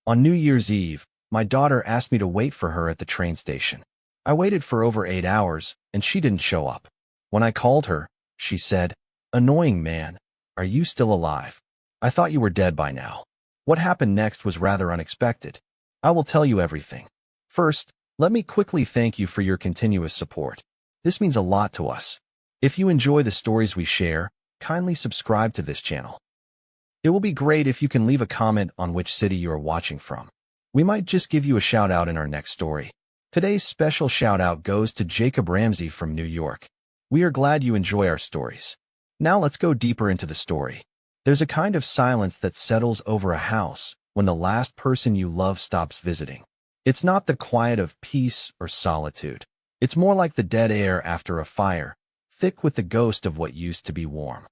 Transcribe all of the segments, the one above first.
On New Year's Eve, my daughter asked me to wait for her at the train station. I waited for over 8 hours, and she didn't show up. When I called her, she said, "Annoying man, are you still alive? I thought you were dead by now." What happened next was rather unexpected. I will tell you everything. First, let me quickly thank you for your continuous support. This means a lot to us. If you enjoy the stories we share, kindly subscribe to this channel. It will be great if you can leave a comment on which city you are watching from. We might just give you a shout out in our next story. Today's special shout out goes to Jacob Ramsey from New York. We are glad you enjoy our stories. Now let's go deeper into the story. There's a kind of silence that settles over a house when the last person you love stops visiting. It's not the quiet of peace or solitude. It's more like the dead air after a fire, thick with the ghost of what used to be warm.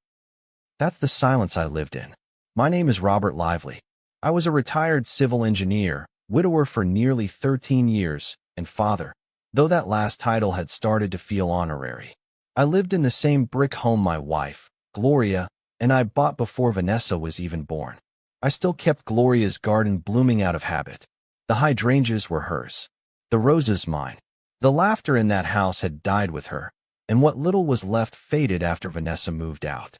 That's the silence I lived in. My name is Robert Lively. I was a retired civil engineer, widower for nearly 13 years, and father, though that last title had started to feel honorary. I lived in the same brick home my wife, Gloria, and I bought before Vanessa was even born. I still kept Gloria's garden blooming out of habit. The hydrangeas were hers. The roses mine. The laughter in that house had died with her, and what little was left faded after Vanessa moved out.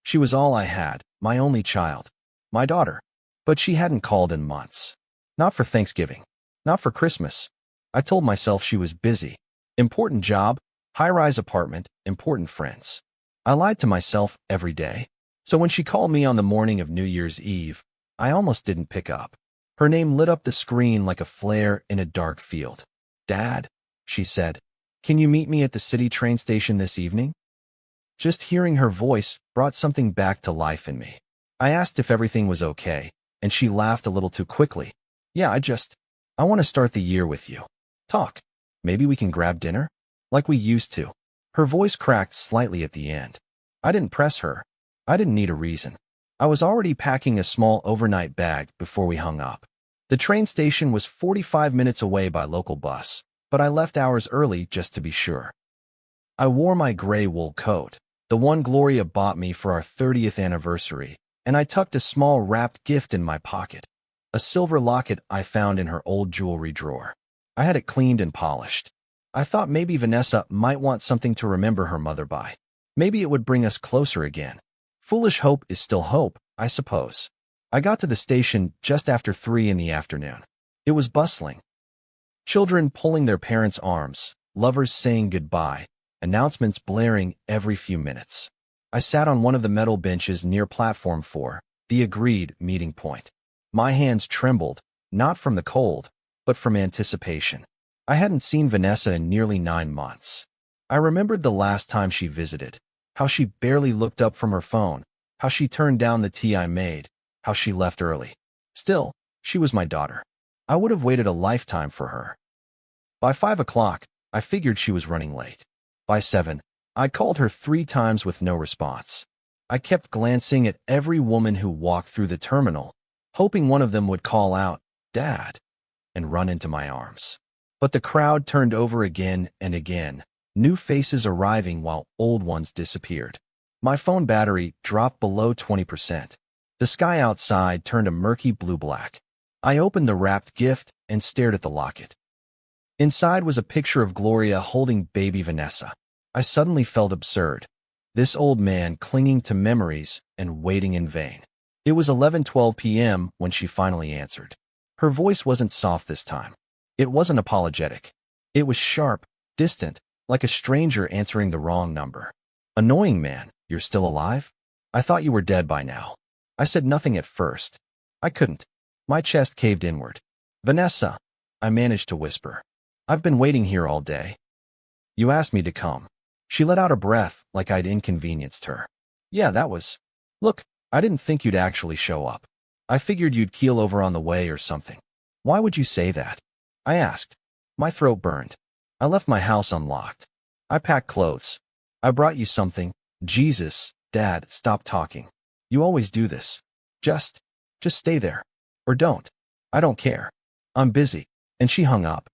She was all I had, my only child, my daughter. But she hadn't called in months. Not for Thanksgiving. Not for Christmas. I told myself she was busy. Important job, high-rise apartment, important friends. I lied to myself every day. So when she called me on the morning of New Year's Eve, I almost didn't pick up. Her name lit up the screen like a flare in a dark field. "Dad," she said, "can you meet me at the city train station this evening?" Just hearing her voice brought something back to life in me. I asked if everything was okay, and she laughed a little too quickly. "Yeah, I want to start the year with you. Talk. Maybe we can grab dinner? Like we used to." Her voice cracked slightly at the end. I didn't press her. I didn't need a reason. I was already packing a small overnight bag before we hung up. The train station was 45 minutes away by local bus, but I left hours early just to be sure. I wore my gray wool coat, the one Gloria bought me for our 30th anniversary, and I tucked a small wrapped gift in my pocket, a silver locket I found in her old jewelry drawer. I had it cleaned and polished. I thought maybe Vanessa might want something to remember her mother by. Maybe it would bring us closer again. Foolish hope is still hope, I suppose. I got to the station just after 3 in the afternoon. It was bustling. Children pulling their parents' arms, lovers saying goodbye, announcements blaring every few minutes. I sat on one of the metal benches near platform 4, the agreed meeting point. My hands trembled, not from the cold, but from anticipation. I hadn't seen Vanessa in nearly 9 months. I remembered the last time she visited, how she barely looked up from her phone, how she turned down the tea I made, how she left early. Still, she was my daughter. I would have waited a lifetime for her. By 5 o'clock, I figured she was running late. By 7, I called her 3 times with no response. I kept glancing at every woman who walked through the terminal, hoping one of them would call out, "Dad," and run into my arms. But the crowd turned over again and again, new faces arriving while old ones disappeared. My phone battery dropped below 20%. The sky outside turned a murky blue-black. I opened the wrapped gift and stared at the locket. Inside was a picture of Gloria holding baby Vanessa. I suddenly felt absurd. This old man clinging to memories and waiting in vain. It was 11:12 p.m. when she finally answered. Her voice wasn't soft this time. It wasn't apologetic. It was sharp, distant, like a stranger answering the wrong number. "Annoying man, you're still alive? I thought you were dead by now." I said nothing at first. I couldn't. My chest caved inward. "Vanessa," I managed to whisper. "I've been waiting here all day. You asked me to come." She let out a breath like I'd inconvenienced her. "Yeah, that was... Look, I didn't think you'd actually show up. I figured you'd keel over on the way or something." "Why would you say that?" I asked. My throat burned. "I left my house unlocked. I packed clothes. I brought you something." "Jesus, Dad, stop talking. You always do this. Just stay there. Or don't. I don't care. I'm busy." And she hung up.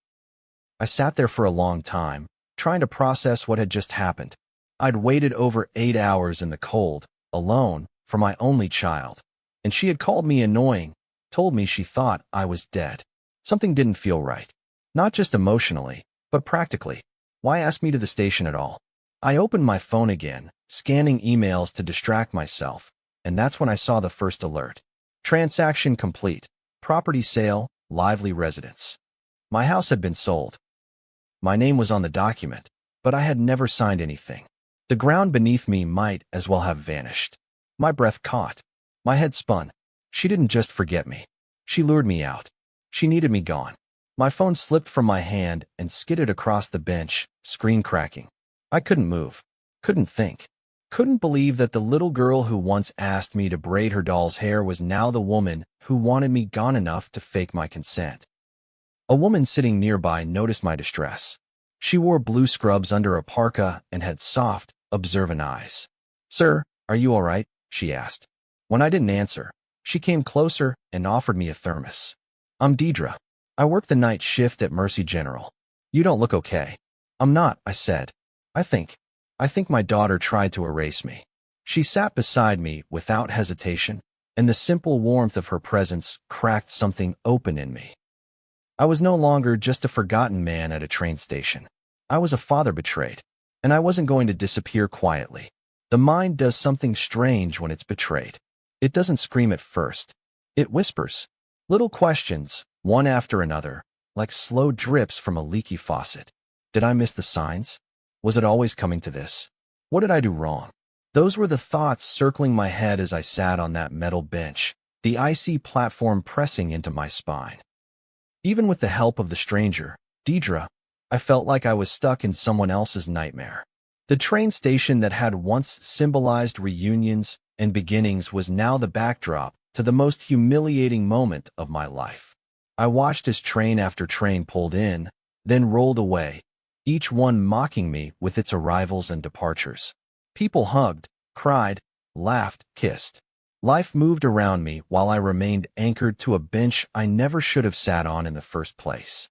I sat there for a long time, trying to process what had just happened. I'd waited over 8 hours in the cold, alone, for my only child. And she had called me annoying, told me she thought I was dead. Something didn't feel right. Not just emotionally, but practically. Why ask me to the station at all? I opened my phone again, scanning emails to distract myself, and that's when I saw the first alert. Transaction complete. Property sale, lively residence. My house had been sold. My name was on the document, but I had never signed anything. The ground beneath me might as well have vanished. My breath caught. My head spun. She didn't just forget me. She lured me out. She needed me gone. My phone slipped from my hand and skidded across the bench, screen cracking. I couldn't move. Couldn't think. Couldn't believe that the little girl who once asked me to braid her doll's hair was now the woman who wanted me gone enough to fake my consent. A woman sitting nearby noticed my distress. She wore blue scrubs under a parka and had soft, observant eyes. "Sir, are you all right?" she asked. When I didn't answer, she came closer and offered me a thermos. "I'm Deidre. I work the night shift at Mercy General. You don't look okay." "I'm not," I said. I think my daughter tried to erase me." She sat beside me without hesitation, and the simple warmth of her presence cracked something open in me. I was no longer just a forgotten man at a train station. I was a father betrayed, and I wasn't going to disappear quietly. The mind does something strange when it's betrayed. It doesn't scream at first. It whispers. Little questions, one after another, like slow drips from a leaky faucet. Did I miss the signs? Was it always coming to this? What did I do wrong? Those were the thoughts circling my head as I sat on that metal bench, the icy platform pressing into my spine. Even with the help of the stranger, Deidre, I felt like I was stuck in someone else's nightmare. The train station that had once symbolized reunions and beginnings was now the backdrop to the most humiliating moment of my life. I watched as train after train pulled in, then rolled away, each one mocking me with its arrivals and departures. People hugged, cried, laughed, kissed. Life moved around me while I remained anchored to a bench I never should have sat on in the first place.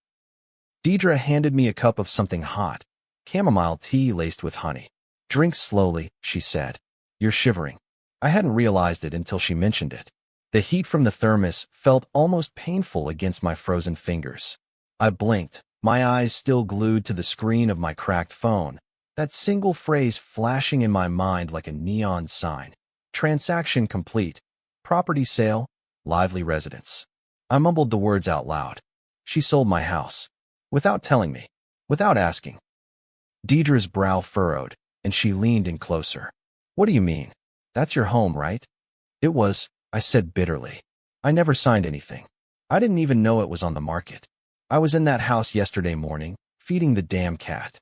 Deidre handed me a cup of something hot, chamomile tea laced with honey. "Drink slowly," she said. "You're shivering." I hadn't realized it until she mentioned it. The heat from the thermos felt almost painful against my frozen fingers. I blinked, my eyes still glued to the screen of my cracked phone, that single phrase flashing in my mind like a neon sign. Transaction complete. Property sale, lively residence. I mumbled the words out loud. She sold my house. Without telling me. Without asking. Deidre's brow furrowed, and she leaned in closer. "What do you mean? That's your home, right?" "It was," I said bitterly. "I never signed anything. I didn't even know it was on the market. I was in that house yesterday morning, feeding the damn cat."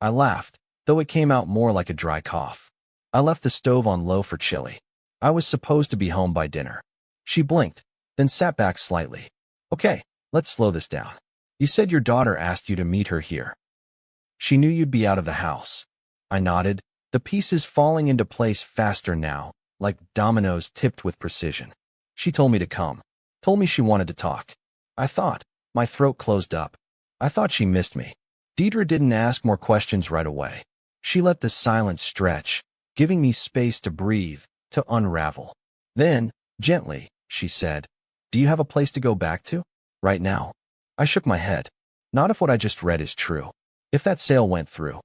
I laughed, though it came out more like a dry cough. "I left the stove on low for chili. I was supposed to be home by dinner." She blinked, then sat back slightly. "Okay, let's slow this down. You said your daughter asked you to meet her here. She knew you'd be out of the house." I nodded, the pieces falling into place faster now, like dominoes tipped with precision. "She told me to come. Told me she wanted to talk." My throat closed up. I thought she missed me. Deidre didn't ask more questions right away. She let the silence stretch, giving me space to breathe, to unravel. Then, gently, she said, "Do you have a place to go back to? Right now?" I shook my head. "Not if what I just read is true. If that sale went through.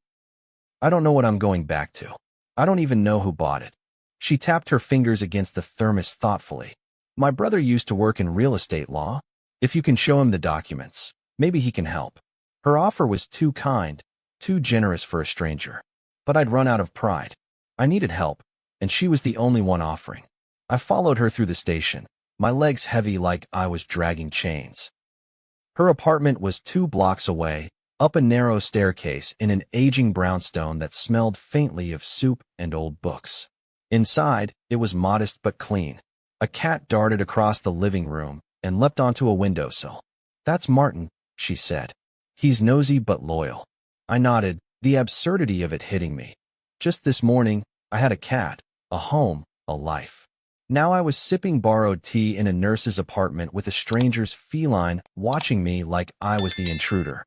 I don't know what I'm going back to. I don't even know who bought it." She tapped her fingers against the thermos thoughtfully. "My brother used to work in real estate law. If you can show him the documents, maybe he can help." Her offer was too kind, too generous for a stranger. But I'd run out of pride. I needed help, and she was the only one offering. I followed her through the station, my legs heavy like I was dragging chains. Her apartment was 2 blocks away, up a narrow staircase in an aging brownstone that smelled faintly of soup and old books. Inside, it was modest but clean. A cat darted across the living room and leapt onto a windowsill. "That's Martin," she said. "He's nosy but loyal." I nodded, the absurdity of it hitting me. Just this morning, I had a cat, a home, a life. Now I was sipping borrowed tea in a nurse's apartment with a stranger's feline watching me like I was the intruder.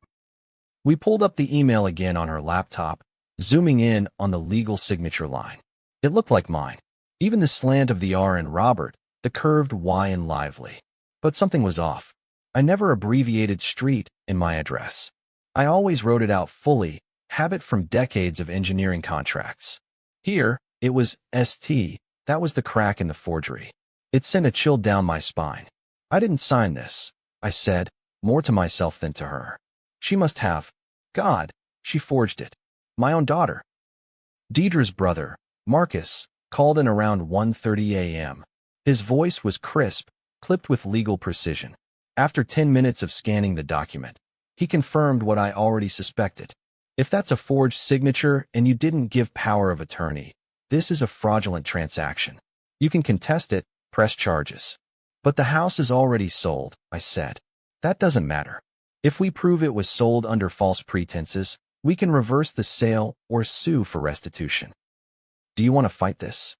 We pulled up the email again on her laptop, zooming in on the legal signature line. It looked like mine. Even the slant of the R in Robert, the curved Y in Lively. But something was off. I never abbreviated street in my address. I always wrote it out fully, habit from decades of engineering contracts. Here, it was ST. That was the crack in the forgery. It sent a chill down my spine. I didn't sign this, I said, more to myself than to her. She must have. God, she forged it. My own daughter. Deidre's brother, Marcus, called in around 1:30 a.m. His voice was crisp, clipped with legal precision. After 10 minutes of scanning the document, he confirmed what I already suspected. If that's a forged signature and you didn't give power of attorney, this is a fraudulent transaction. You can contest it, press charges. But the house is already sold, I said. That doesn't matter. If we prove it was sold under false pretenses, we can reverse the sale or sue for restitution. Do you want to fight this?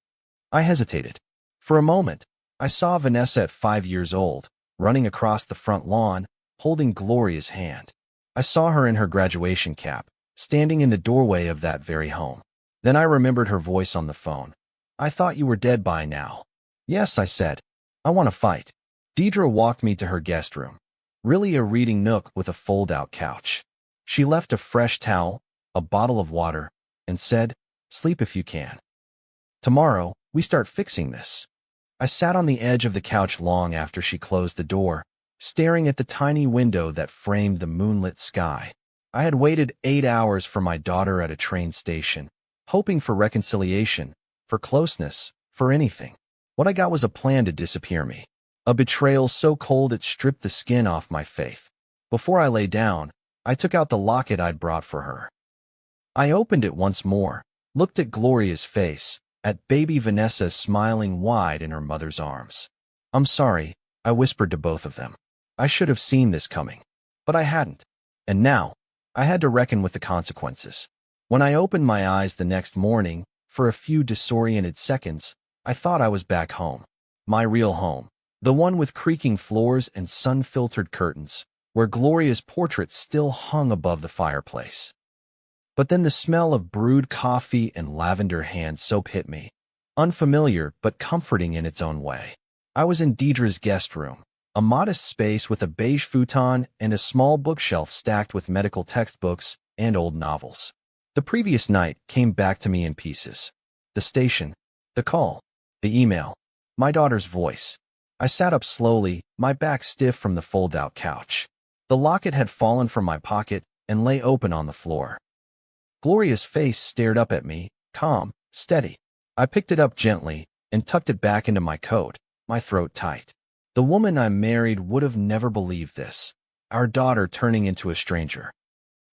I hesitated. For a moment, I saw Vanessa at 5 years old, running across the front lawn, holding Gloria's hand. I saw her in her graduation cap, standing in the doorway of that very home. Then I remembered her voice on the phone. I thought you were dead by now. Yes, I said. I want to fight. Deidre walked me to her guest room. Really a reading nook with a fold-out couch. She left a fresh towel, a bottle of water, and said, "Sleep if you can. Tomorrow, we start fixing this." I sat on the edge of the couch long after she closed the door, staring at the tiny window that framed the moonlit sky. I had waited 8 hours for my daughter at a train station, hoping for reconciliation, for closeness, for anything. What I got was a plan to disappear me. A betrayal so cold it stripped the skin off my face. Before I lay down, I took out the locket I'd brought for her. I opened it once more, looked at Gloria's face, at baby Vanessa smiling wide in her mother's arms. "I'm sorry," I whispered to both of them. "I should have seen this coming. But I hadn't. And now, I had to reckon with the consequences." When I opened my eyes the next morning, for a few disoriented seconds, I thought I was back home. My real home. The one with creaking floors and sun-filtered curtains, where Gloria's portrait still hung above the fireplace. But then the smell of brewed coffee and lavender hand soap hit me. Unfamiliar, but comforting in its own way. I was in Deidre's guest room, a modest space with a beige futon and a small bookshelf stacked with medical textbooks and old novels. The previous night came back to me in pieces. The station, the call, the email, my daughter's voice. I sat up slowly, my back stiff from the fold-out couch. The locket had fallen from my pocket and lay open on the floor. Gloria's face stared up at me, calm, steady. I picked it up gently and tucked it back into my coat, my throat tight. The woman I married would have never believed this. Our daughter turning into a stranger.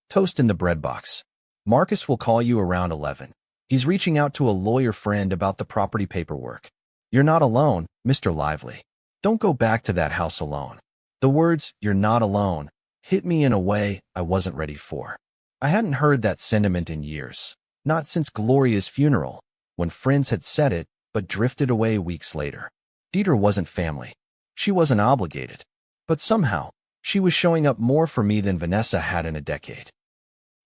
Toast in the bread box. "Marcus will call you around 11. He's reaching out to a lawyer friend about the property paperwork. You're not alone, Mr. Lively. Don't go back to that house alone." The words, "you're not alone," hit me in a way I wasn't ready for. I hadn't heard that sentiment in years. Not since Gloria's funeral, when friends had said it, but drifted away weeks later. Deidre wasn't family. She wasn't obligated. But somehow, she was showing up more for me than Vanessa had in a decade.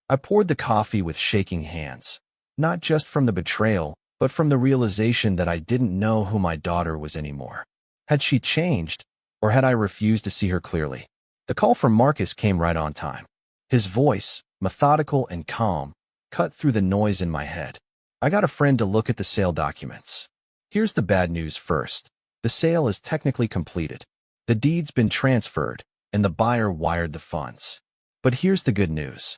I poured the coffee with shaking hands, not just from the betrayal, but from the realization that I didn't know who my daughter was anymore. Had she changed, or had I refused to see her clearly? The call from Marcus came right on time. His voice, methodical and calm, cut through the noise in my head. "I got a friend to look at the sale documents. Here's the bad news first. The sale is technically completed. The deed's been transferred, and the buyer wired the funds. But here's the good news.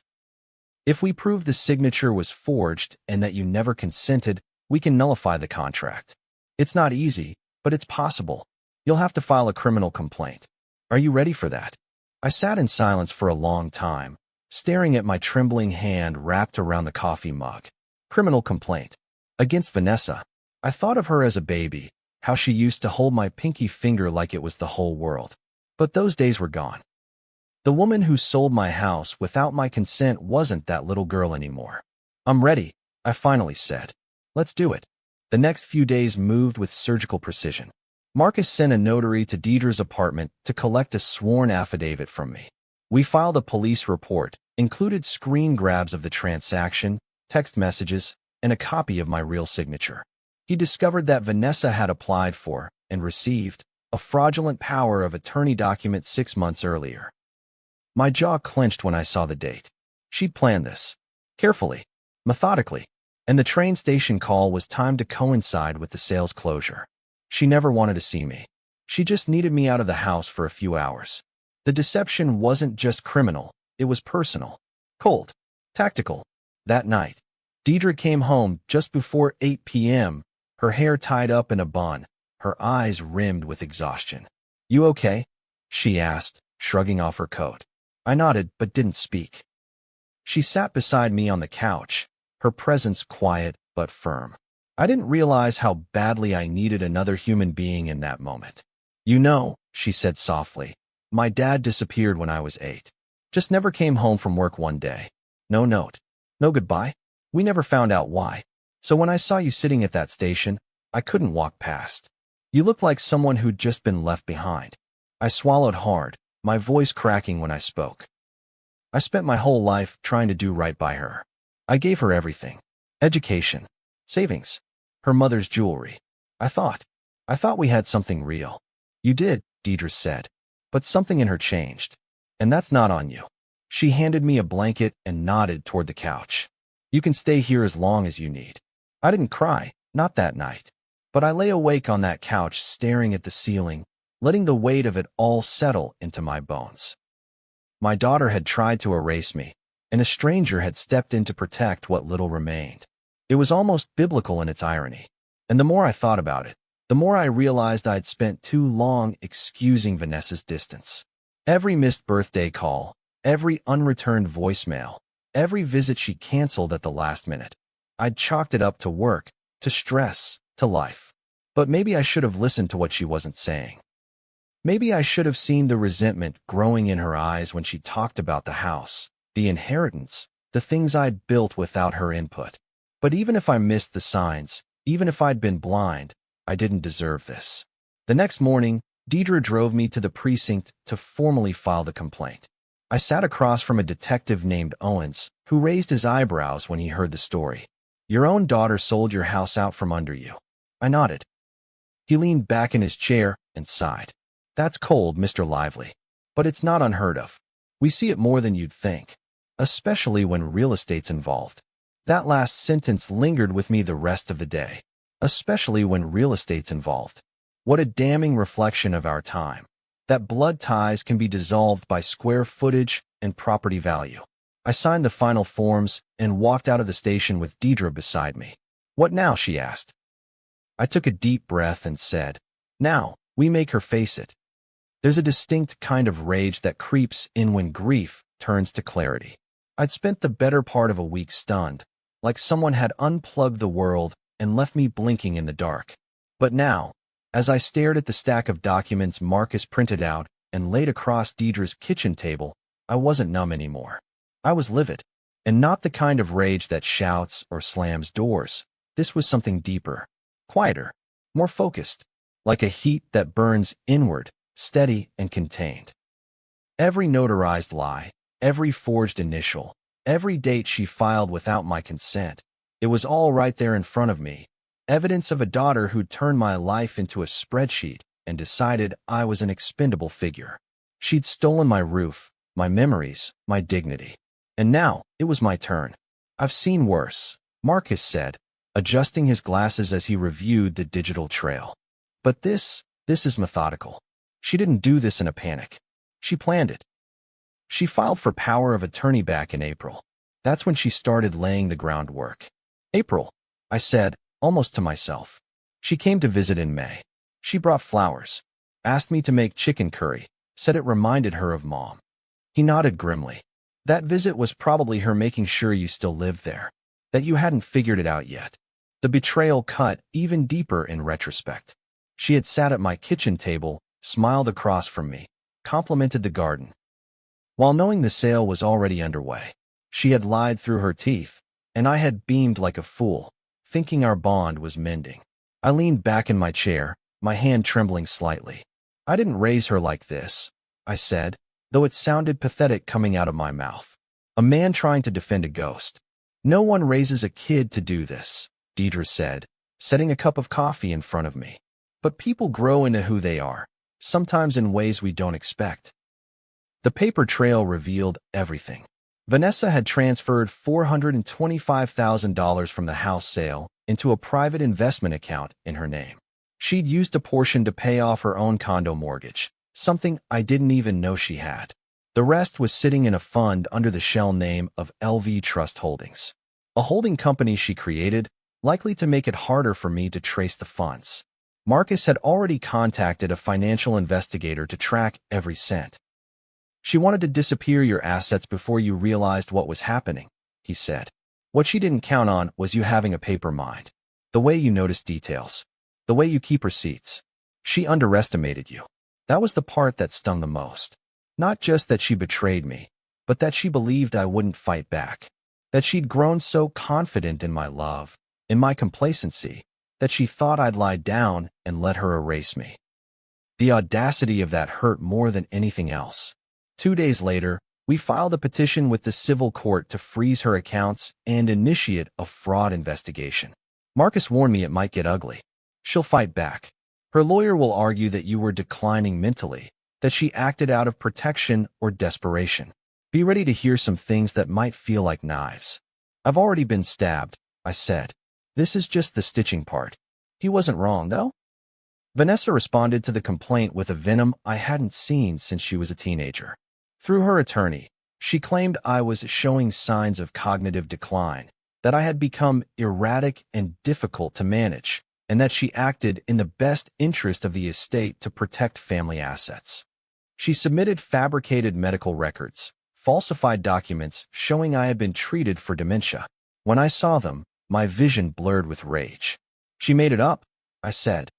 If we prove the signature was forged and that you never consented, we can nullify the contract. It's not easy, but it's possible. You'll have to file a criminal complaint. Are you ready for that?" I sat in silence for a long time, staring at my trembling hand wrapped around the coffee mug. Criminal complaint. Against Vanessa. I thought of her as a baby, how she used to hold my pinky finger like it was the whole world. But those days were gone. The woman who sold my house without my consent wasn't that little girl anymore. "I'm ready," I finally said. "Let's do it." The next few days moved with surgical precision. Marcus sent a notary to Deidre's apartment to collect a sworn affidavit from me. We filed a police report, included screen grabs of the transaction, text messages, and a copy of my real signature. He discovered that Vanessa had applied for, and received, a fraudulent power of attorney document 6 months earlier. My jaw clenched when I saw the date. She'd planned this. Carefully. Methodically. And the train station call was timed to coincide with the sale's closure. She never wanted to see me. She just needed me out of the house for a few hours. The deception wasn't just criminal, it was personal. Cold. Tactical. That night, Deidre came home just before 8 p.m., her hair tied up in a bun, her eyes rimmed with exhaustion. "You okay?" she asked, shrugging off her coat. I nodded but didn't speak. She sat beside me on the couch, her presence quiet but firm. I didn't realize how badly I needed another human being in that moment. "You know," she said softly, "my dad disappeared when I was 8. Just never came home from work one day. No note. No goodbye. We never found out why. So when I saw you sitting at that station, I couldn't walk past. You looked like someone who'd just been left behind." I swallowed hard, my voice cracking when I spoke. I spent my whole life trying to do right by her. I gave her everything. Education. Savings. Her mother's jewelry. I thought we had something real. "You did," Deidre said. "But something in her changed. And that's not on you." She handed me a blanket and nodded toward the couch. "You can stay here as long as you need." I didn't cry, not that night. But I lay awake on that couch staring at the ceiling, letting the weight of it all settle into my bones. My daughter had tried to erase me, and a stranger had stepped in to protect what little remained. It was almost biblical in its irony. And the more I thought about it, the more I realized I'd spent too long excusing Vanessa's distance. Every missed birthday call, every unreturned voicemail, every visit she canceled at the last minute. I'd chalked it up to work, to stress, to life. But maybe I should have listened to what she wasn't saying. Maybe I should have seen the resentment growing in her eyes when she talked about the house, the inheritance, the things I'd built without her input. But even if I missed the signs, even if I'd been blind, I didn't deserve this. The next morning, Deidre drove me to the precinct to formally file the complaint. I sat across from a detective named Owens, who raised his eyebrows when he heard the story. "Your own daughter sold your house out from under you." I nodded. He leaned back in his chair and sighed. "That's cold, Mr. Lively. But it's not unheard of. We see it more than you'd think, especially when real estate's involved." That last sentence lingered with me the rest of the day. Especially when real estate's involved. What a damning reflection of our time. That blood ties can be dissolved by square footage and property value. I signed the final forms and walked out of the station with Deidre beside me. "What now?" she asked. I took a deep breath and said, "Now, we make her face it." There's a distinct kind of rage that creeps in when grief turns to clarity. I'd spent the better part of a week stunned, like someone had unplugged the world and left me blinking in the dark. But now, as I stared at the stack of documents Marcus printed out and laid across Deidre's kitchen table, I wasn't numb anymore. I was livid. And not the kind of rage that shouts or slams doors. This was something deeper, quieter, more focused, like a heat that burns inward, steady and contained. Every notarized lie, every forged initial, every date she filed without my consent, it was all right there in front of me, evidence of a daughter who'd turned my life into a spreadsheet and decided I was an expendable figure. She'd stolen my roof, my memories, my dignity. And now, it was my turn. "I've seen worse," Marcus said, adjusting his glasses as he reviewed the digital trail. "But this is methodical. She didn't do this in a panic. She planned it. She filed for power of attorney back in April. That's when she started laying the groundwork." "April," I said, almost to myself. "She came to visit in May. She brought flowers, asked me to make chicken curry, said it reminded her of Mom." He nodded grimly. "That visit was probably her making sure you still lived there, that you hadn't figured it out yet." The betrayal cut even deeper in retrospect. She had sat at my kitchen table, smiled across from me, complimented the garden. While knowing the sale was already underway, she had lied through her teeth, and I had beamed like a fool, thinking our bond was mending. I leaned back in my chair, my hand trembling slightly. "I didn't raise her like this," I said, though it sounded pathetic coming out of my mouth. A man trying to defend a ghost. "No one raises a kid to do this," Deidre said, setting a cup of coffee in front of me. "But people grow into who they are. sometimes in ways we don't expect. The paper trail revealed everything. Vanessa had transferred $425,000 from the house sale into a private investment account in her name. She'd used a portion to pay off her own condo mortgage, something I didn't even know she had. The rest was sitting in a fund under the shell name of LV Trust Holdings, a holding company she created, likely to make it harder for me to trace the funds. Marcus had already contacted a financial investigator to track every cent. She wanted to disappear your assets before you realized what was happening, he said. What she didn't count on was you having a paper mind. The way you notice details. The way you keep receipts. She underestimated you. That was the part that stung the most. Not just that she betrayed me, but that she believed I wouldn't fight back. That she'd grown so confident in my love, in my complacency, that she thought I'd lie down and let her erase me. The audacity of that hurt more than anything else. 2 days later, we filed a petition with the civil court to freeze her accounts and initiate a fraud investigation. Marcus warned me it might get ugly. She'll fight back. Her lawyer will argue that you were declining mentally, that she acted out of protection or desperation. Be ready to hear some things that might feel like knives. I've already been stabbed, I said. This is just the stitching part. He wasn't wrong, though. Vanessa responded to the complaint with a venom I hadn't seen since she was a teenager. Through her attorney, she claimed I was showing signs of cognitive decline, that I had become erratic and difficult to manage, and that she acted in the best interest of the estate to protect family assets. She submitted fabricated medical records, falsified documents showing I had been treated for dementia. When I saw them, my vision blurred with rage. She made it up, I said.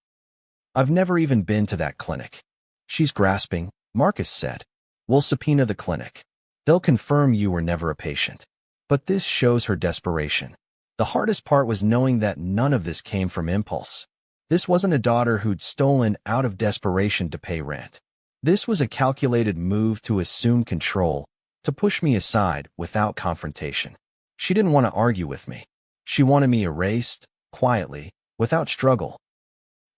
I've never even been to that clinic. She's grasping, Marcus said. We'll subpoena the clinic. They'll confirm you were never a patient. But this shows her desperation. The hardest part was knowing that none of this came from impulse. This wasn't a daughter who'd stolen out of desperation to pay rent. This was a calculated move to assume control, to push me aside without confrontation. She didn't want to argue with me. She wanted me erased, quietly, without struggle.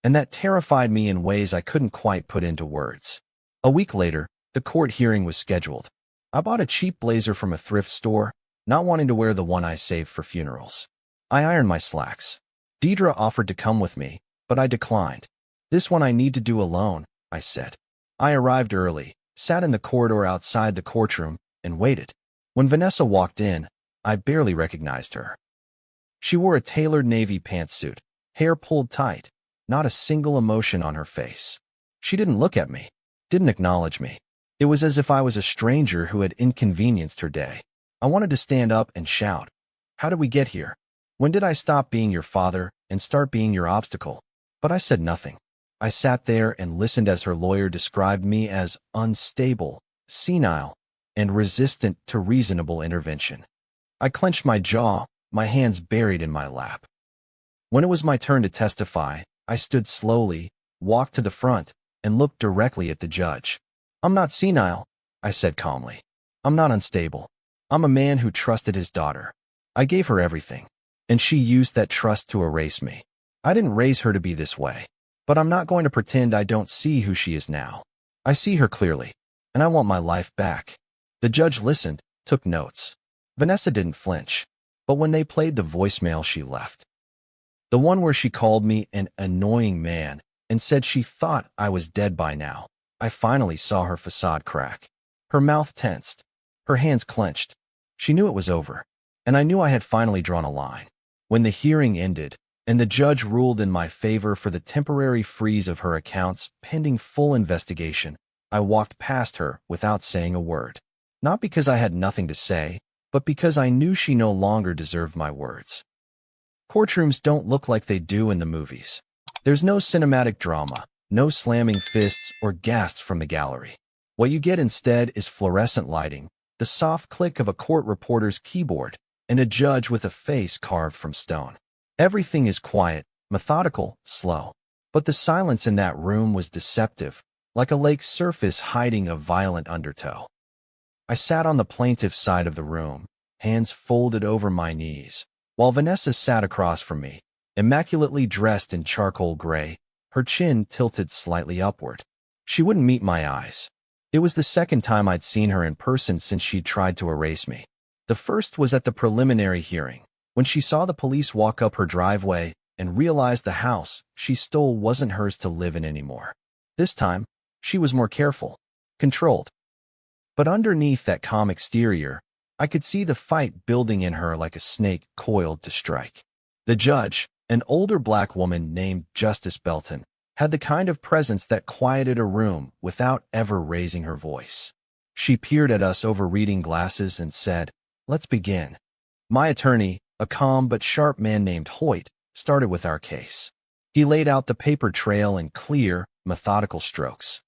And that terrified me in ways I couldn't quite put into words. A week later, the court hearing was scheduled. I bought a cheap blazer from a thrift store, not wanting to wear the one I saved for funerals. I ironed my slacks. Deidre offered to come with me, but I declined. This one I need to do alone, I said. I arrived early, sat in the corridor outside the courtroom, and waited. When Vanessa walked in, I barely recognized her. She wore a tailored navy pantsuit, hair pulled tight, not a single emotion on her face. She didn't look at me, didn't acknowledge me. It was as if I was a stranger who had inconvenienced her day. I wanted to stand up and shout. How did we get here? When did I stop being your father and start being your obstacle? But I said nothing. I sat there and listened as her lawyer described me as unstable, senile, and resistant to reasonable intervention. I clenched my jaw, my hands buried in my lap. When it was my turn to testify, I stood slowly, walked to the front, and looked directly at the judge. I'm not senile, I said calmly. I'm not unstable. I'm a man who trusted his daughter. I gave her everything, and she used that trust to erase me. I didn't raise her to be this way, but I'm not going to pretend I don't see who she is now. I see her clearly, and I want my life back. The judge listened, took notes. Vanessa didn't flinch, but when they played the voicemail she left, the one where she called me an annoying man and said she thought I was dead by now, I finally saw her facade crack. Her mouth tensed, her hands clenched. She knew it was over, and I knew I had finally drawn a line. When the hearing ended, and the judge ruled in my favor for the temporary freeze of her accounts pending full investigation, I walked past her without saying a word. Not because I had nothing to say, but because I knew she no longer deserved my words. Courtrooms don't look like they do in the movies. There's no cinematic drama, no slamming fists or gasps from the gallery. What you get instead is fluorescent lighting, the soft click of a court reporter's keyboard, and a judge with a face carved from stone. Everything is quiet, methodical, slow. But the silence in that room was deceptive, like a lake's surface hiding a violent undertow. I sat on the plaintiff's side of the room, hands folded over my knees, while Vanessa sat across from me, immaculately dressed in charcoal gray, her chin tilted slightly upward. She wouldn't meet my eyes. It was the second time I'd seen her in person since she'd tried to erase me. The first was at the preliminary hearing, when she saw the police walk up her driveway and realized the house she stole wasn't hers to live in anymore. This time, she was more careful, controlled. But underneath that calm exterior, I could see the fight building in her like a snake coiled to strike. The judge, an older black woman named Justice Belton, had the kind of presence that quieted a room without ever raising her voice. She peered at us over reading glasses and said, "Let's begin." My attorney, a calm but sharp man named Hoyt, started with our case. He laid out the paper trail in clear, methodical strokes.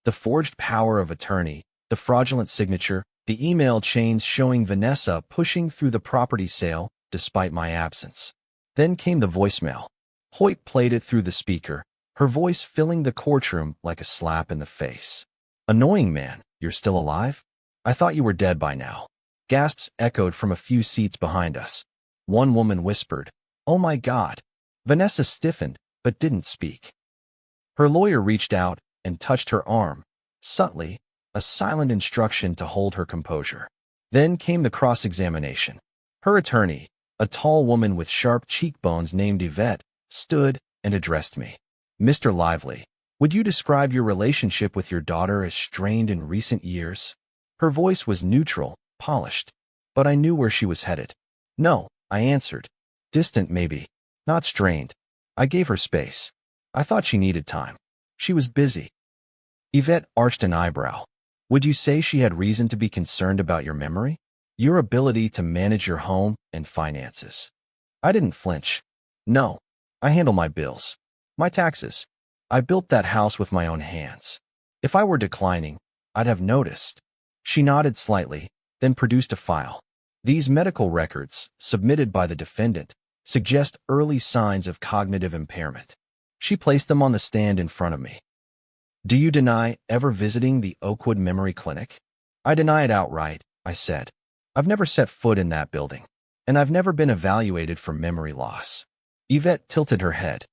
The forged power of attorney, the fraudulent signature, the email chains showing Vanessa pushing through the property sale despite my absence. Then came the voicemail. Hoyt played it through the speaker, her voice filling the courtroom like a slap in the face. "Annoying man, you're still alive? I thought you were dead by now." Gasps echoed from a few seats behind us. One woman whispered, "Oh my God." Vanessa stiffened, but didn't speak. Her lawyer reached out and touched her arm, subtly, a silent instruction to hold her composure. Then came the cross-examination. Her attorney, a tall woman with sharp cheekbones named Yvette, stood and addressed me. "Mr. Lively, would you describe your relationship with your daughter as strained in recent years?" Her voice was neutral, polished, but I knew where she was headed. "No," I answered. "Distant, maybe. Not strained." I gave her space. I thought she needed time. She was busy. Yvette arched an eyebrow. "Would you say she had reason to be concerned about your memory? Your ability to manage your home and finances?" I didn't flinch. "No. I handle my bills. My taxes. I built that house with my own hands. If I were declining, I'd have noticed." She nodded slightly, then produced a file. "These medical records, submitted by the defendant, suggest early signs of cognitive impairment." She placed them on the stand in front of me. "Do you deny ever visiting the Oakwood Memory Clinic?" "I deny it outright," I said. "I've never set foot in that building, and I've never been evaluated for memory loss." Yvette tilted her head.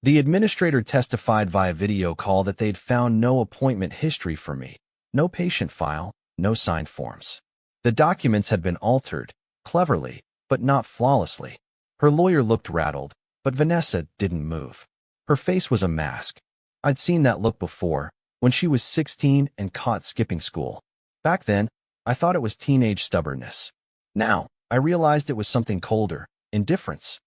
The administrator testified via video call that they'd found no appointment history for me, no patient file, no signed forms. The documents had been altered, cleverly, but not flawlessly. Her lawyer looked rattled, but Vanessa didn't move. Her face was a mask. I'd seen that look before, when she was 16 and caught skipping school. Back then, I thought it was teenage stubbornness. Now, I realized it was something colder, indifference.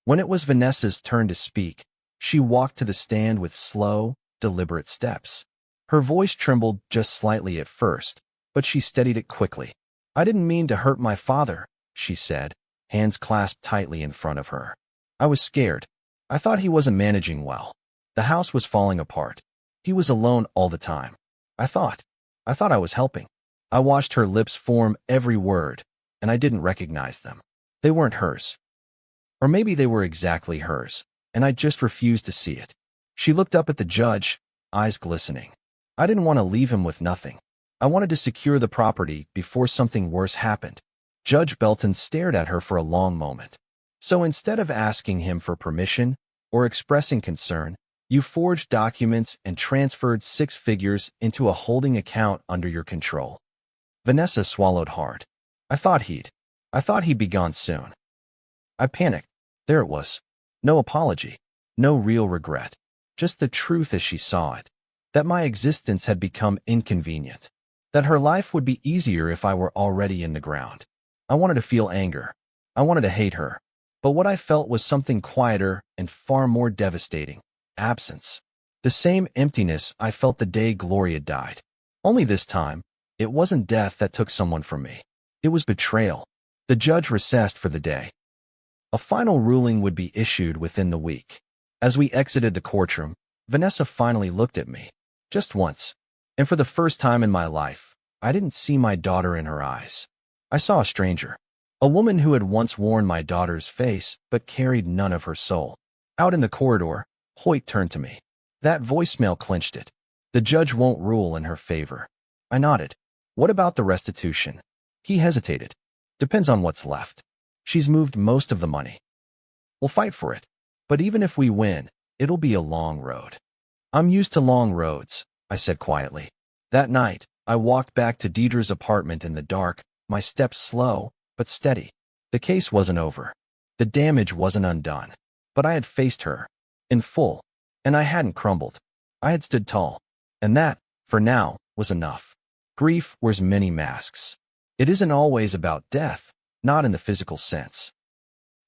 When it was Vanessa's turn to speak, she walked to the stand with slow, deliberate steps. Her voice trembled just slightly at first, but she steadied it quickly. "I didn't mean to hurt my father," she said, hands clasped tightly in front of her. I was scared. I thought he wasn't managing well. The house was falling apart. He was alone all the time. I thought I was helping. I watched her lips form every word, and I didn't recognize them. They weren't hers. Or maybe they were exactly hers, and I just refused to see it. She looked up at the judge, eyes glistening. I didn't want to leave him with nothing. I wanted to secure the property before something worse happened. Judge Belton stared at her for a long moment. "So instead of asking him for permission or expressing concern, you forged documents and transferred 6 figures into a holding account under your control." Vanessa swallowed hard. I thought he'd be gone soon. I panicked. There it was. No apology. No real regret. Just the truth as she saw it. That my existence had become inconvenient. That her life would be easier if I were already in the ground. I wanted to feel anger. I wanted to hate her. But what I felt was something quieter and far more devastating. Absence. The same emptiness I felt the day Gloria died. Only this time, it wasn't death that took someone from me. It was betrayal. The judge recessed for the day. A final ruling would be issued within the week. As we exited the courtroom, Vanessa finally looked at me. Just once. And for the first time in my life, I didn't see my daughter in her eyes. I saw a stranger. A woman who had once worn my daughter's face but carried none of her soul. Out in the corridor, Hoyt turned to me. That voicemail clinched it. "The judge won't rule in her favor." I nodded. "What about the restitution?" He hesitated. "Depends on what's left. She's moved most of the money." "We'll fight for it. But even if we win, it'll be a long road." I'm used to long roads, I said quietly. That night, I walked back to Deidre's apartment in the dark, my steps slow, but steady. The case wasn't over. The damage wasn't undone. But I had faced her. In full. And I hadn't crumbled. I had stood tall. And that, for now, was enough. Grief wears many masks. It isn't always about death, not in the physical sense.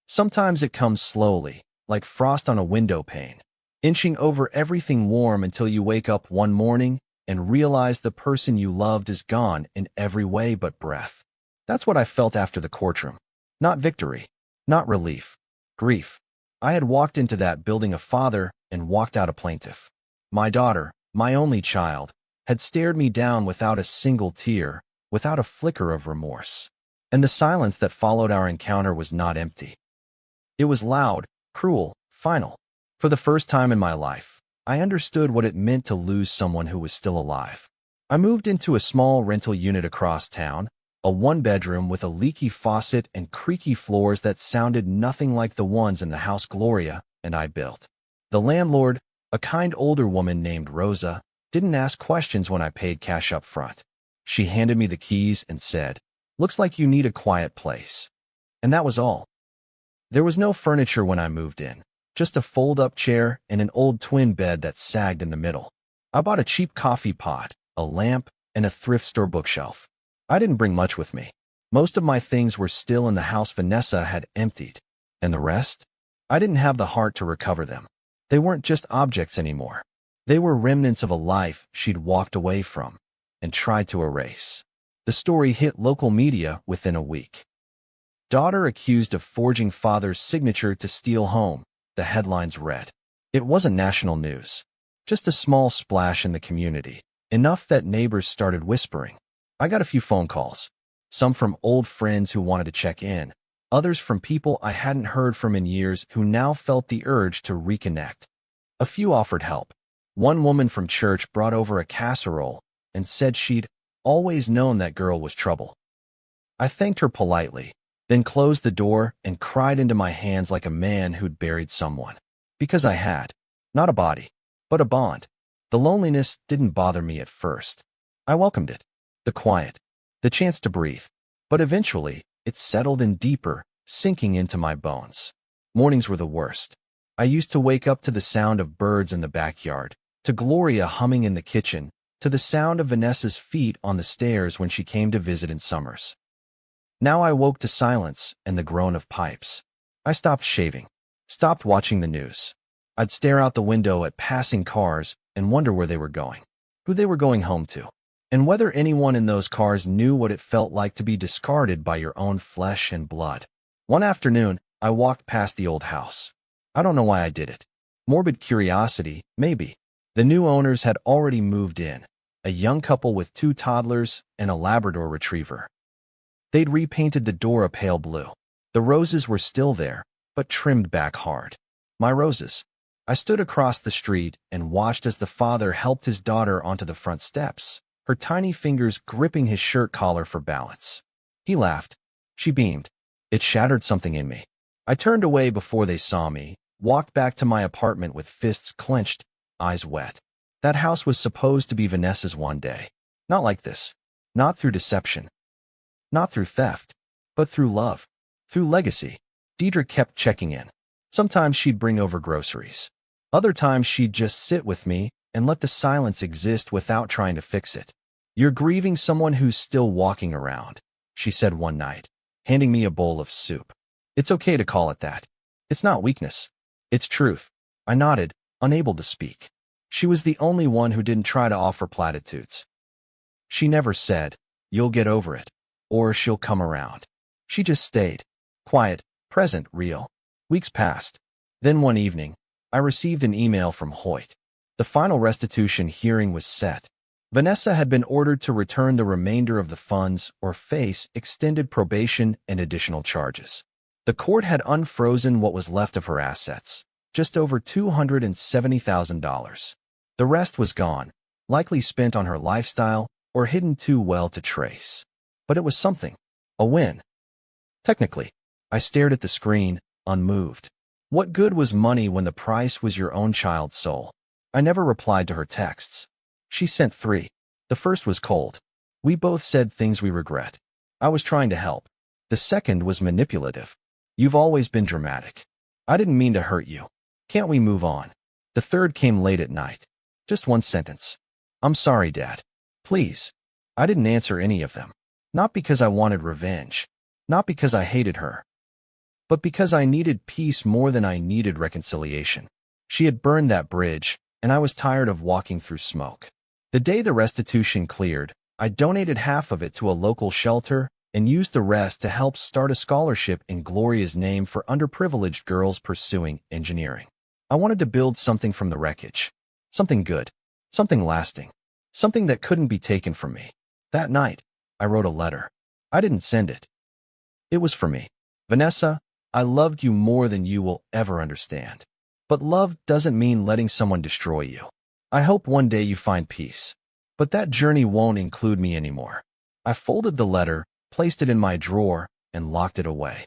Sometimes it comes slowly, like frost on a window pane, inching over everything warm until you wake up one morning and realize the person you loved is gone in every way but breath. That's what I felt after the courtroom. Not victory, not relief, grief. I had walked into that building a father and walked out a plaintiff. My daughter, my only child, had stared me down without a single tear, without a flicker of remorse. And the silence that followed our encounter was not empty. It was loud, cruel, final. For the first time in my life, I understood what it meant to lose someone who was still alive. I moved into a small rental unit across town, a one-bedroom with a leaky faucet and creaky floors that sounded nothing like the ones in the house Gloria and I built. The landlord, a kind older woman named Rosa, didn't ask questions when I paid cash up front. She handed me the keys and said, "Looks like you need a quiet place." And that was all. There was no furniture when I moved in, just a fold-up chair and an old twin bed that sagged in the middle. I bought a cheap coffee pot, a lamp, and a thrift store bookshelf. I didn't bring much with me. Most of my things were still in the house Vanessa had emptied. And the rest? I didn't have the heart to recover them. They weren't just objects anymore. They were remnants of a life she'd walked away from and tried to erase. The story hit local media within a week. Daughter accused of forging father's signature to steal home, the headlines read. It wasn't national news. Just a small splash in the community, enough that neighbors started whispering. I got a few phone calls, some from old friends who wanted to check in, others from people I hadn't heard from in years who now felt the urge to reconnect. A few offered help. One woman from church brought over a casserole and said she'd always known that girl was trouble. I thanked her politely, then closed the door and cried into my hands like a man who'd buried someone. Because I had. Not a body, but a bond. The loneliness didn't bother me at first. I welcomed it. The quiet. The chance to breathe. But eventually, it settled in deeper, sinking into my bones. Mornings were the worst. I used to wake up to the sound of birds in the backyard, to Gloria humming in the kitchen, to the sound of Vanessa's feet on the stairs when she came to visit in summers. Now I woke to silence and the groan of pipes. I stopped shaving, stopped watching the news. I'd stare out the window at passing cars and wonder where they were going, who they were going home to, and whether anyone in those cars knew what it felt like to be discarded by your own flesh and blood. One afternoon, I walked past the old house. I don't know why I did it. Morbid curiosity, maybe. The new owners had already moved in, a young couple with 2 toddlers and a Labrador retriever. They'd repainted the door a pale blue. The roses were still there, but trimmed back hard. My roses. I stood across the street and watched as the father helped his daughter onto the front steps, her tiny fingers gripping his shirt collar for balance. He laughed. She beamed. It shattered something in me. I turned away before they saw me, walked back to my apartment with fists clenched, eyes wet. That house was supposed to be Vanessa's one day. Not like this. Not through deception. Not through theft, but through love, through legacy. Deidre kept checking in. Sometimes she'd bring over groceries. Other times she'd just sit with me and let the silence exist without trying to fix it. "You're grieving someone who's still walking around," she said one night, handing me a bowl of soup. "It's okay to call it that. It's not weakness. It's truth." I nodded, unable to speak. She was the only one who didn't try to offer platitudes. She never said, "You'll get over it," or "she'll come around." She just stayed. Quiet, present, real. Weeks passed. Then one evening, I received an email from Hoyt. The final restitution hearing was set. Vanessa had been ordered to return the remainder of the funds or face extended probation and additional charges. The court had unfrozen what was left of her assets, just over $270,000. The rest was gone, likely spent on her lifestyle or hidden too well to trace. But it was something. A win. Technically. I stared at the screen, unmoved. What good was money when the price was your own child's soul? I never replied to her texts. She sent 3. The first was cold. We both said things we regret. I was trying to help. The second was manipulative. You've always been dramatic. I didn't mean to hurt you. Can't we move on? The third came late at night. Just one sentence. I'm sorry, Dad. Please. I didn't answer any of them. Not because I wanted revenge. Not because I hated her. But because I needed peace more than I needed reconciliation. She had burned that bridge, and I was tired of walking through smoke. The day the restitution cleared, I donated half of it to a local shelter and used the rest to help start a scholarship in Gloria's name for underprivileged girls pursuing engineering. I wanted to build something from the wreckage. Something good. Something lasting. Something that couldn't be taken from me. That night, I wrote a letter. I didn't send it. It was for me. Vanessa, I loved you more than you will ever understand. But love doesn't mean letting someone destroy you. I hope one day you find peace. But that journey won't include me anymore. I folded the letter, placed it in my drawer, and locked it away.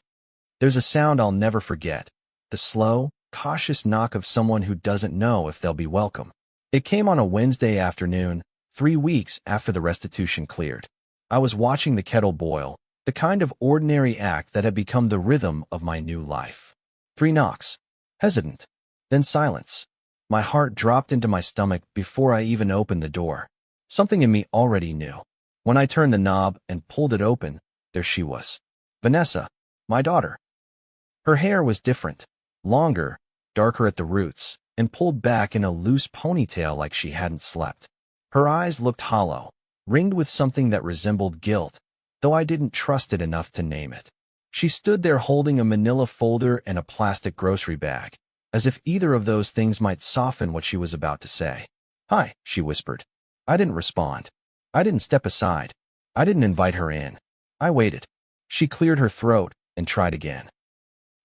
There's a sound I'll never forget. The slow, cautious knock of someone who doesn't know if they'll be welcome. It came on a Wednesday afternoon, 3 weeks after the restitution cleared. I was watching the kettle boil, the kind of ordinary act that had become the rhythm of my new life. 3 knocks. Hesitant. Then silence. My heart dropped into my stomach before I even opened the door. Something in me already knew. When I turned the knob and pulled it open, there she was. Vanessa, my daughter. Her hair was different. Longer, darker at the roots, and pulled back in a loose ponytail like she hadn't slept. Her eyes looked hollow, ringed with something that resembled guilt, though I didn't trust it enough to name it. She stood there holding a manila folder and a plastic grocery bag, as if either of those things might soften what she was about to say. Hi, she whispered. I didn't respond. I didn't step aside. I didn't invite her in. I waited. She cleared her throat and tried again.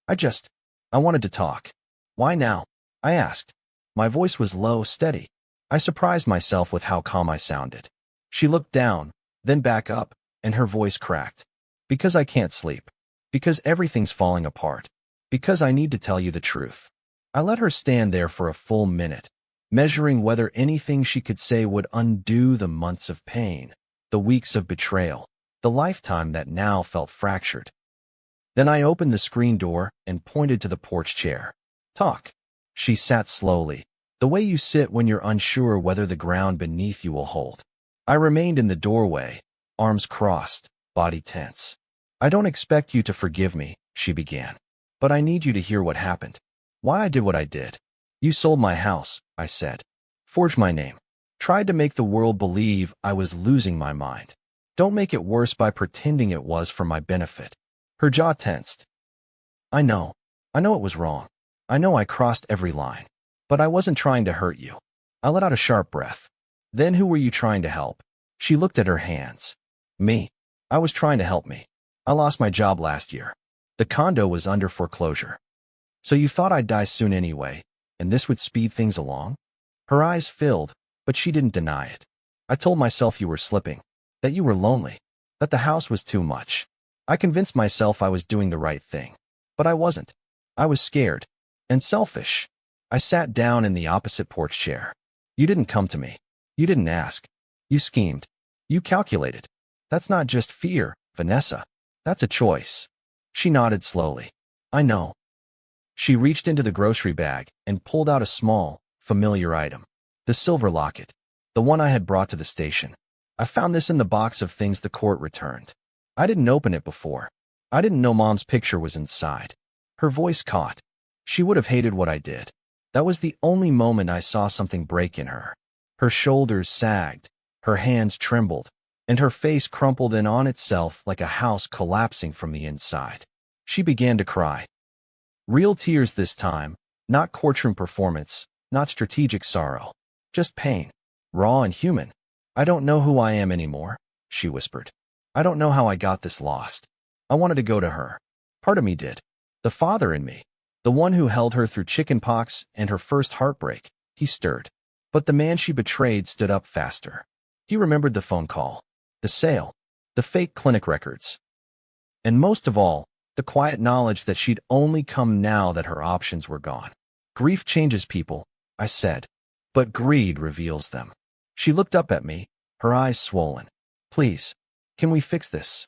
I wanted to talk. Why now? I asked. My voice was low, steady. I surprised myself with how calm I sounded. She looked down, then back up, and her voice cracked. Because I can't sleep. Because everything's falling apart. Because I need to tell you the truth. I let her stand there for a full minute, measuring whether anything she could say would undo the months of pain, the weeks of betrayal, the lifetime that now felt fractured. Then I opened the screen door and pointed to the porch chair. Talk. She sat slowly, the way you sit when you're unsure whether the ground beneath you will hold. I remained in the doorway, arms crossed, body tense. I don't expect you to forgive me, she began. But I need you to hear what happened. Why I did what I did. You sold my house, I said. Forged my name. Tried to make the world believe I was losing my mind. Don't make it worse by pretending it was for my benefit. Her jaw tensed. I know it was wrong. I know I crossed every line. But I wasn't trying to hurt you. I let out a sharp breath. Then who were you trying to help? She looked at her hands. Me. I was trying to help me. I lost my job last year. The condo was under foreclosure. So you thought I'd die soon anyway, and this would speed things along? Her eyes filled, but she didn't deny it. I told myself you were slipping, that you were lonely, that the house was too much. I convinced myself I was doing the right thing. But I wasn't. I was scared. And selfish. I sat down in the opposite porch chair. You didn't come to me. You didn't ask. You schemed. You calculated. That's not just fear, Vanessa. That's a choice. She nodded slowly. I know. She reached into the grocery bag and pulled out a small, familiar item. The silver locket. The one I had brought to the station. I found this in the box of things the court returned. I didn't open it before. I didn't know Mom's picture was inside. Her voice caught. She would have hated what I did. That was the only moment I saw something break in her. Her shoulders sagged, her hands trembled, and her face crumpled in on itself like a house collapsing from the inside. She began to cry. Real tears this time, not courtroom performance, not strategic sorrow. Just pain. Raw and human. I don't know who I am anymore, she whispered. I don't know how I got this lost. I wanted to go to her. Part of me did. The father in me. The one who held her through chickenpox and her first heartbreak. He stirred. But the man she betrayed stood up faster. He remembered the phone call. The sale. The fake clinic records. And most of all, the quiet knowledge that she'd only come now that her options were gone. Grief changes people, I said. but greed reveals them. She looked up at me, her eyes swollen. Please, can we fix this?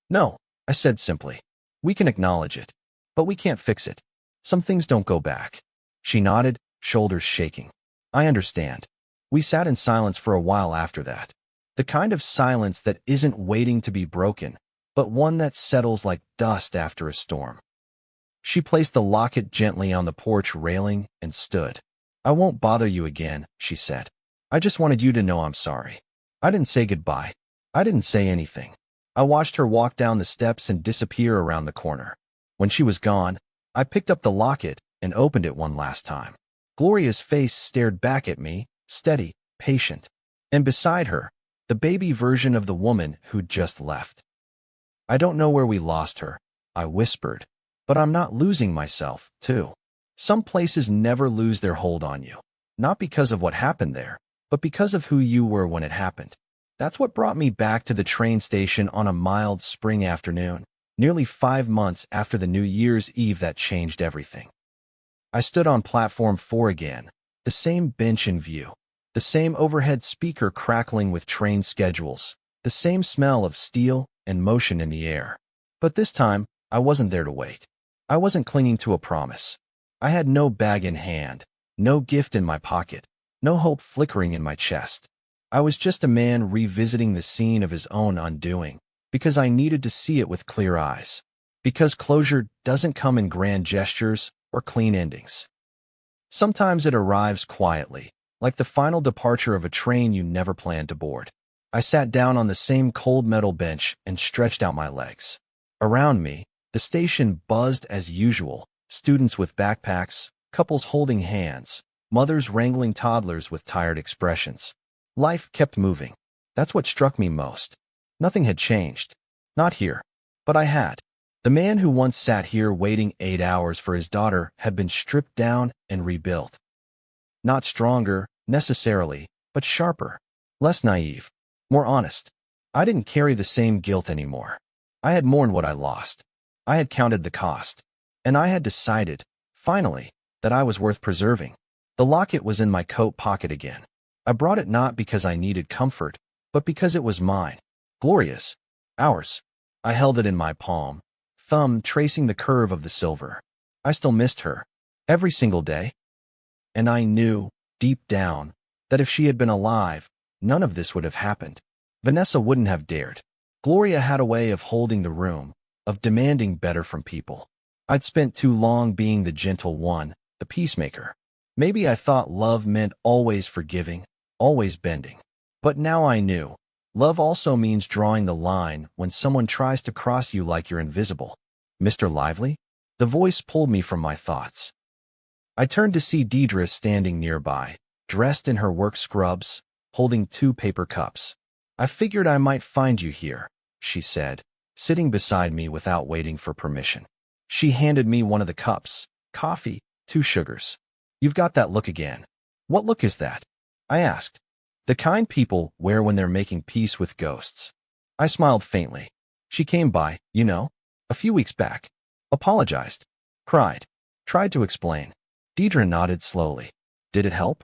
No, I said simply. We can acknowledge it, but we can't fix it. Some things don't go back. She nodded, shoulders shaking. I understand. We sat in silence for a while after that. The kind of silence that isn't waiting to be broken, but one that settles like dust after a storm. She placed the locket gently on the porch railing and stood. I won't bother you again, she said. I just wanted you to know I'm sorry. I didn't say goodbye. I didn't say anything. I watched her walk down the steps and disappear around the corner. When she was gone, I picked up the locket and opened it one last time. Gloria's face stared back at me, steady, patient. And beside her, the baby version of the woman who'd just left. I don't know where we lost her, I whispered, but I'm not losing myself, too. Some places never lose their hold on you, not because of what happened there, but because of who you were when it happened. That's what brought me back to the train station on a mild spring afternoon, nearly 5 months after the New Year's Eve that changed everything. I stood on platform 4 again, the same bench in view, the same overhead speaker crackling with train schedules, the same smell of steel and motion in the air. But this time, I wasn't there to wait. I wasn't clinging to a promise. I had no bag in hand, no gift in my pocket, no hope flickering in my chest. I was just a man revisiting the scene of his own undoing, because I needed to see it with clear eyes. Because closure doesn't come in grand gestures or clean endings. Sometimes it arrives quietly, like the final departure of a train you never planned to board. I sat down on the same cold metal bench and stretched out my legs. Around me, the station buzzed as usual, students with backpacks, couples holding hands, mothers wrangling toddlers with tired expressions. Life kept moving. That's what struck me most. Nothing had changed. Not here. But I had. The man who once sat here waiting 8 hours for his daughter had been stripped down and rebuilt. Not stronger, necessarily, but sharper. Less naive. More honest. I didn't carry the same guilt anymore. I had mourned what I lost. I had counted the cost. And I had decided, finally, that I was worth preserving. The locket was in my coat pocket again. I brought it not because I needed comfort, but because it was mine. Gloria's. Ours. I held it in my palm, thumb tracing the curve of the silver. I still missed her. Every single day. And I knew, deep down, that if she had been alive, none of this would have happened. Vanessa wouldn't have dared. Gloria had a way of holding the room, of demanding better from people. I'd spent too long being the gentle one, the peacemaker. Maybe I thought love meant always forgiving, always bending. But now I knew. Love also means drawing the line when someone tries to cross you like you're invisible. Mr. Lively? The voice pulled me from my thoughts. I turned to see Deidre standing nearby, dressed in her work scrubs, holding 2 paper cups. I figured I might find you here, she said, sitting beside me without waiting for permission. She handed me one of the cups, coffee, 2 sugars. You've got that look again. What look is that? I asked. The kind people wear when they're making peace with ghosts. I smiled faintly. She came by, a few weeks back. Apologized. Cried. Tried to explain. Deidre nodded slowly. Did it help?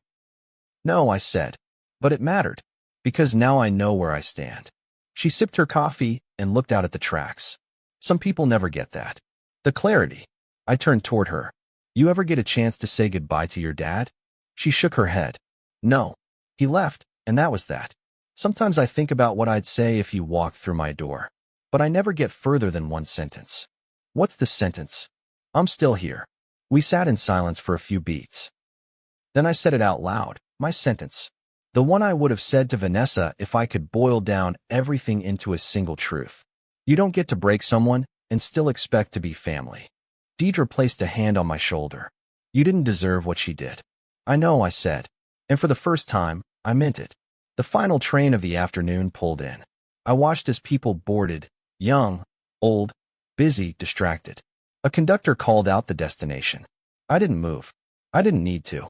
No, I said. But it mattered. Because now I know where I stand. She sipped her coffee and looked out at the tracks. Some people never get that. The clarity. I turned toward her. You ever get a chance to say goodbye to your dad? She shook her head. No. He left, and that was that. Sometimes I think about what I'd say if he walked through my door. But I never get further than one sentence. What's the sentence? I'm still here. We sat in silence for a few beats. Then I said it out loud, my sentence. The one I would have said to Vanessa if I could boil down everything into a single truth. You don't get to break someone and still expect to be family. Deidre placed a hand on my shoulder. You didn't deserve what she did. I know, I said. And for the first time, I meant it. The final train of the afternoon pulled in. I watched as people boarded, young, old, busy, distracted. A conductor called out the destination. I didn't move. I didn't need to.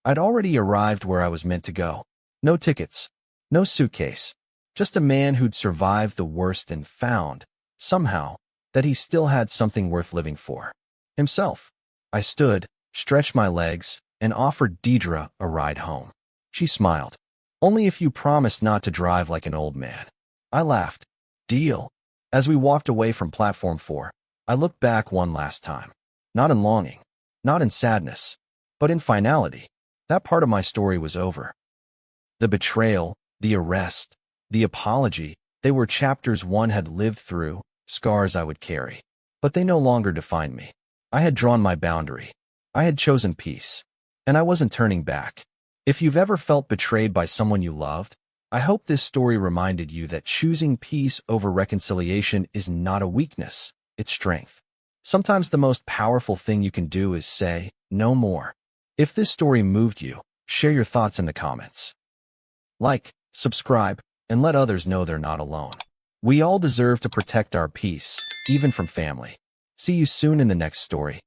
I'd already arrived where I was meant to go. No tickets. No suitcase. Just a man who'd survived the worst and found, somehow, that he still had something worth living for. Himself. I stood, stretched my legs, and offered Deidre a ride home. She smiled. Only if you promised not to drive like an old man. I laughed. Deal. As we walked away from platform 4, I looked back one last time. Not in longing, not in sadness, but in finality. That part of my story was over. The betrayal, the arrest, the apology, they were chapters one had lived through, scars I would carry. But they no longer defined me. I had drawn my boundary. I had chosen peace. And I wasn't turning back. If you've ever felt betrayed by someone you loved, I hope this story reminded you that choosing peace over reconciliation is not a weakness, it's strength. Sometimes the most powerful thing you can do is say, no more. If this story moved you, share your thoughts in the comments. Like, subscribe, and let others know they're not alone. We all deserve to protect our peace, even from family. See you soon in the next story.